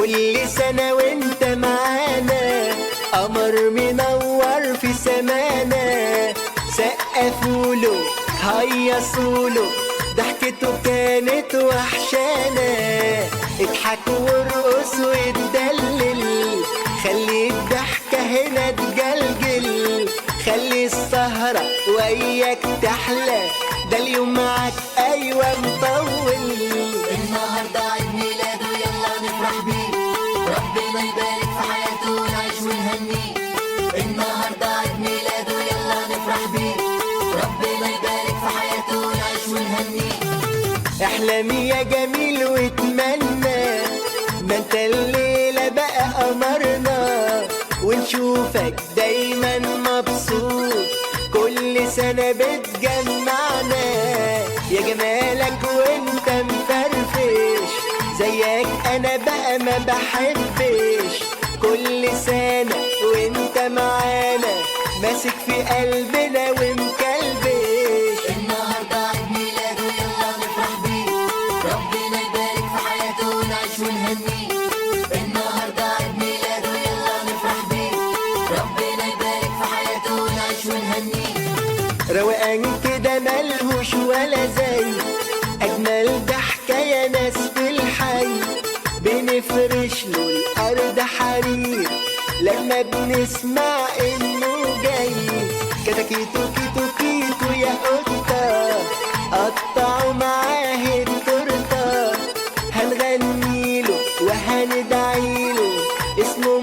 كل سنة وانت معانا، قمر منور في سمانا. سقفوله هيصوله، ضحكته كانت وحشانا. اضحك وارقص واتدلل، خلي الضحكة هنا تجلجل. خلي السهرة وياك تحلى، ده اليوم معاك أيوة مطول. النهارده عيد ميلاده يلا نفرح بيه، ربنا يبارك في حياته ونعيش ونهنيه. النهارده عيد ميلاده يلا نفرح بيه، ربنا يبارك في حياته ونعيش ونهنيه. احلم يا جميل واتمنى، ما انت الليلة بقى قمرنا. ونشوفك دايما مبسوط، كل سنة بتجمعنا. يا جمالك وانت مفرفش، زيك انا بقى ما بحبش. كل سنة وانت معانا، ماسك في قلبنا ومكلبش. النهارده عيد ميلاده يلا نفرح بيه، ربنا يبارك في حياته ونعيش ونهنيه. النهارده عيد ميلاده يلا نفرح بيه، ربنا يبارك في حياته ونعيش ونهنيه. روقان كده ملهوش ولا زي، أجمل ضحكة يا ناس في الحي. بنفرش له الأرض حرير لما بنسمع إنه جاي. كتاكيتو كيتو كيتو يا قطة، قطعوا معاه التورتة. هنغنيله وهندعيله، اسمه